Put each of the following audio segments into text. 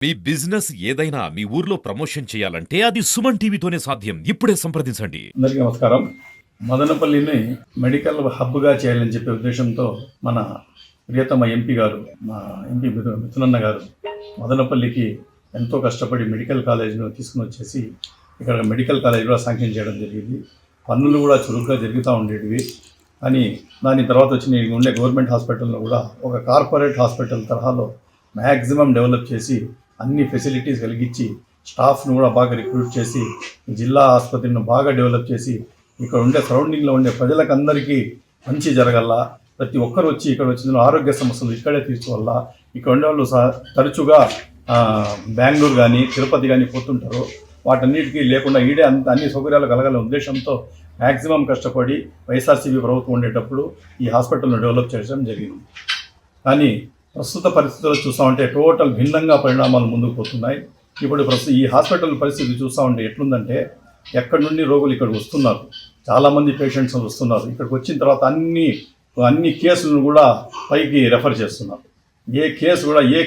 మీ business ఏదైనా మీ ఊర్లో promotion చేయాలంటే అది సుమన్ టీవీతోనే సాధ్యం. ఇప్పుడే సంప్రదించండి. అందరికీ నమస్కారం. మదనపల్లిని మెడికల్ హబ్గా చేయాలని చెప్పే ఉద్దేశంతో మన ప్రియతమ ఎంపీ గారు, మా ఎంపీ మిథునన్న గారు మదనపల్లికి ఎంతో కష్టపడి మెడికల్ కాలేజ్ను తీసుకుని వచ్చేసి ఇక్కడ మెడికల్ కాలేజ్ కూడా శాంక్షన్ చేయడం జరిగింది. పనులు కూడా చురుగ్గా జరుగుతూ ఉండేటివి. కానీ దాని తర్వాత వచ్చి నేను ఉండే గవర్నమెంట్ హాస్పిటల్లో కూడా ఒక కార్పొరేట్ హాస్పిటల్ తరహాలో మ్యాక్సిమం డెవలప్ చేసి అన్ని ఫెసిలిటీస్ కలిగించి స్టాఫ్ను కూడా బాగా రిక్రూట్ చేసి జిల్లా ఆసుపత్రిని బాగా డెవలప్ చేసి ఇక్కడ ఉండే సరౌండింగ్లో ఉండే ప్రజలకందరికీ మంచి జరగల్లా, ప్రతి ఒక్కరు వచ్చి ఇక్కడ వచ్చిన ఆరోగ్య సమస్యలు ఇక్కడే తీర్చువల్ల. ఇక్కడ ఉండే వాళ్ళు తరచుగా బెంగళూరు కానీ తిరుపతి కానీ పోతుంటారు. వాటన్నిటికీ లేకుండా ఈడే అన్ని సౌకర్యాలు కలగాలనే ఉద్దేశంతో మ్యాక్సిమం కష్టపడి వైఎస్ఆర్సీపీ ప్రభుత్వం ఉండేటప్పుడు ఈ హాస్పిటల్ను డెవలప్ చేయడం జరిగింది. కానీ ప్రస్తుత పరిస్థితుల్లో చూస్తూ ఉంటే టోటల్ భిన్నంగా పరిణామాలు ముందుకు పోతున్నాయి. ఇప్పుడు ఈ హాస్పిటల్ పరిస్థితి చూస్తూ ఉంటే ఎట్లుందంటే, ఎక్కడి నుండి రోగులు ఇక్కడికి వస్తున్నారు, చాలామంది పేషెంట్స్ వస్తున్నారు. ఇక్కడికి వచ్చిన తర్వాత అన్ని కేసులను కూడా పైకి రెఫర్ చేస్తున్నారు. ఏ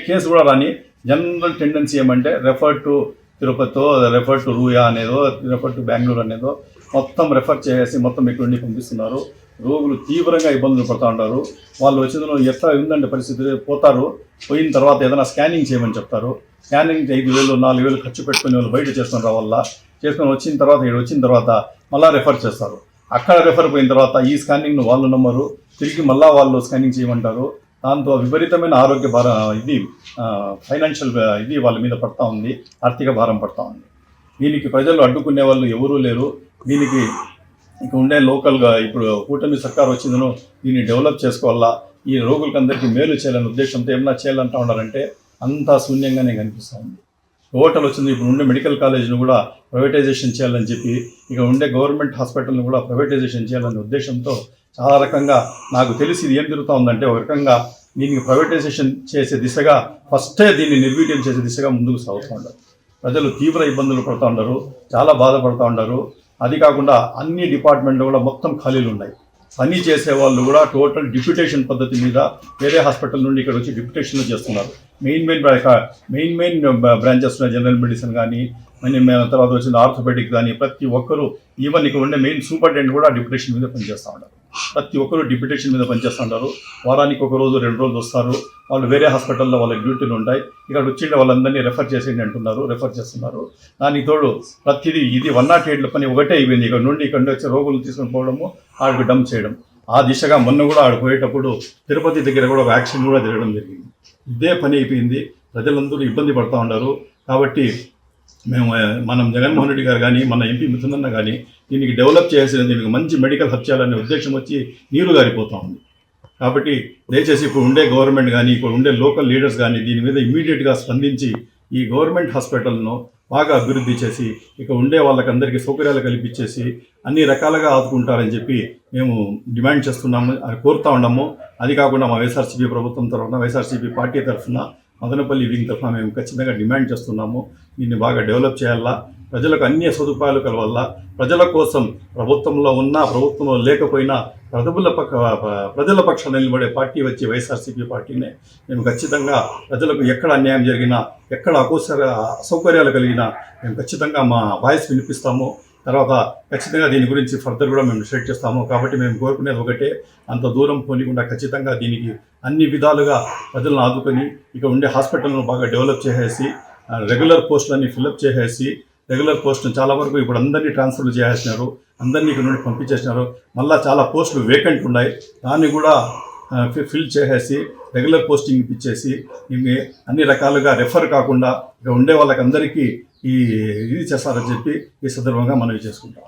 కేసు కూడా రాని జనరల్ టెండెన్సీ ఏమంటే రెఫర్ టు తిరుపతితో, రెఫర్ టు రూయా అనేదో, రెఫర్ టు బెంగళూరు అనేదో మొత్తం రెఫర్ చేసి మొత్తం ఇక్కడ నుండి పంపిస్తున్నారు. రోగులు తీవ్రంగా ఇబ్బందులు పడుతూ ఉంటారు. వాళ్ళు వచ్చిన ఎట్లా ఉందంటే పరిస్థితి, పోయిన తర్వాత ఏదైనా స్కానింగ్ చేయమని చెప్తారు. స్కానింగ్ 5,000 4,000 ఖర్చు పెట్టుకుని వాళ్ళు బయట చేసుకుని రావాలా. చేసుకొని వచ్చిన తర్వాత మళ్ళీ రెఫర్ చేస్తారు. అక్కడ రెఫర్ పోయిన తర్వాత ఈ స్కానింగ్ను వాళ్ళు నమ్మరు, తిరిగి మళ్ళీ వాళ్ళు స్కానింగ్ చేయమంటారు. దాంతో విపరీతమైన ఆరోగ్య భారం, ఫైనాన్షియల్ వాళ్ళ మీద పడతా ఉంది, ఆర్థిక భారం పడతా ఉంది. దీనికి ప్రజలు అడ్డుకునే వాళ్ళు ఎవరూ లేరు. దీనికి ఇక ఉండే లోకల్గా ఇప్పుడు కూటమి సర్కార్ వచ్చిందను దీన్ని డెవలప్ చేసుకోవాలా, ఈ రోగులకు అందరికీ మేలు చేయాలనే ఉద్దేశంతో ఏమన్నా చేయాలంటా ఉన్నారంటే అంతా శూన్యంగానే కనిపిస్తూ ఉంది. టోటల్ వచ్చింది. ఇప్పుడు ఉండే మెడికల్ కాలేజ్ను కూడా ప్రైవేటైజేషన్ చేయాలని చెప్పి, ఇక ఉండే గవర్నమెంట్ హాస్పిటల్ను కూడా ప్రైవేటైజేషన్ చేయాలనే ఉద్దేశంతో చాలా రకంగా నాకు తెలిసి ఇది ఏం జరుగుతూ ఉందంటే, ఒక రకంగా దీనికి ప్రైవేటైజేషన్ చేసే దిశగా ఫస్టే దీన్ని నిర్వీర్యం చేసే దిశగా ముందుకు సాగుతూ ఉన్నారు. ప్రజలు తీవ్ర ఇబ్బందులు పడుతూ ఉన్నారు, చాలా బాధపడుతూ ఉన్నారు. అది కాకుండా అన్ని డిపార్ట్మెంట్లో కూడా మొత్తం ఖాళీలు ఉన్నాయి. పని చేసే వాళ్ళు కూడా టోటల్ డిప్యూటేషన్ పద్ధతి మీద వేరే హాస్పిటల్ నుండి ఇక్కడ వచ్చి డిప్యూటేషన్లు చేస్తున్నారు. మెయిన్ బ్రాంచెస్ జనరల్ మెడిసిన్ కానీ, తర్వాత వచ్చిన ఆర్థోపెడిక్ కానీ, ప్రతి ఒక్కరూ ఈవెన్ ఇక్కడ ఉండే మెయిన్ సూపరింటెండెంట్ కూడా డిప్యూటేషన్ మీద పనిచేస్తూ ఉన్నారు. ప్రతి ఒక్కరు డిప్యూటేషన్ మీద పనిచేస్తూ ఉంటారు. వారానికి 1 రోజు 2 రోజులు వస్తారు. వాళ్ళు వేరే హాస్పిటల్లో వాళ్ళ డ్యూటీలు ఉంటాయి. ఇక్కడ వచ్చిండే వాళ్ళందరినీ రెఫర్ చేసేయండి అంటున్నారు, రెఫర్ చేస్తున్నారు. దానికి తోడు ప్రతిదీ ఇది 108 పని ఒకటే అయిపోయింది. ఇక్కడ నుండి వచ్చే రోగులు తీసుకొని పోవడము, ఆడికి డంప్ చేయడం. ఆ దిశగా మొన్న కూడా ఆడ పోయేటప్పుడు తిరుపతి దగ్గర కూడా వ్యాక్సిన్ కూడా జరగడం జరిగింది. ఇదే పని అయిపోయింది. ప్రజలందరూ ఇబ్బంది పడుతూ ఉన్నారు. కాబట్టి మనం జగన్మోహన్ రెడ్డి గారు కానీ, మన ఎంపీ మిథునన్న కానీ దీనికి డెవలప్ చేయాల్సిన, దీనికి మంచి మెడికల్ హబ్ చేయాలనే ఉద్దేశం వచ్చి నీరు గారిపోతూ ఉంది. కాబట్టి దయచేసి ఇప్పుడు ఉండే గవర్నమెంట్ కానీ, ఇప్పుడు ఉండే లోకల్ లీడర్స్ కానీ దీని మీద ఇమీడియట్గా స్పందించి ఈ గవర్నమెంట్ హాస్పిటల్ను బాగా అభివృద్ధి చేసి ఇక ఉండే వాళ్ళకందరికీ సౌకర్యాలు కల్పించేసి అన్ని రకాలుగా ఆదుకుంటారని చెప్పి మేము డిమాండ్ చేస్తున్నాము, అది కోరుతూ ఉన్నాము. అది కాకుండా మా వైఎస్ఆర్సీపీ ప్రభుత్వం తరఫున, వైఎస్ఆర్సీపీ పార్టీ తరఫున, మదనపల్లి వింగ్ తరఫున మేము ఖచ్చితంగా డిమాండ్ చేస్తున్నాము. దీన్ని బాగా డెవలప్ చేయాలా, ప్రజలకు అన్ని సదుపాయాలు కలవాలా. ప్రజల కోసం ప్రభుత్వంలో ఉన్నా, ప్రభుత్వంలో లేకపోయినా ప్రజల పక్షాన నిలబడే పార్టీ వచ్చి వైఎస్ఆర్సీపీ పార్టీనే. మేము ఖచ్చితంగా ప్రజలకు ఎక్కడ అన్యాయం జరిగినా, ఎక్కడ అసౌకర్యాలు కలిగినా మేము ఖచ్చితంగా మా వాయిస్ వినిపిస్తాము. తర్వాత ఖచ్చితంగా దీని గురించి ఫర్దర్ కూడా మేము డిసైడ్ చేస్తాము. కాబట్టి మేము కోరుకునేది ఒకటే, అంత దూరం పోనీకుండా ఖచ్చితంగా దీనికి అన్ని విధాలుగా ప్రజలను ఆదుకొని ఇక ఉండే హాస్పిటల్ను బాగా డెవలప్ చేసేసి, రెగ్యులర్ పోస్టులన్నీ ఫిల్అప్ చేసేసి, రెగ్యులర్ పోస్టులు చాలా వరకు ఇప్పుడు అందరినీ ట్రాన్స్ఫర్లు చేసేసినారు, అందరినీ ఇక్కడ నుండి పంపించేసినారు. మళ్ళీ చాలా పోస్టులు వేకెంట్ ఉన్నాయి, దాన్ని కూడా ఫిల్ చేసేసి రెగ్యులర్ పోస్టింగ్ ఇప్పించేసి అన్ని రకాలుగా రెఫర్ కాకుండా ఇక ఉండే వాళ్ళకందరికీ ఇది చేస్తారని చెప్పి ఈ సందర్భంగా మనవి చేసుకుంటాం.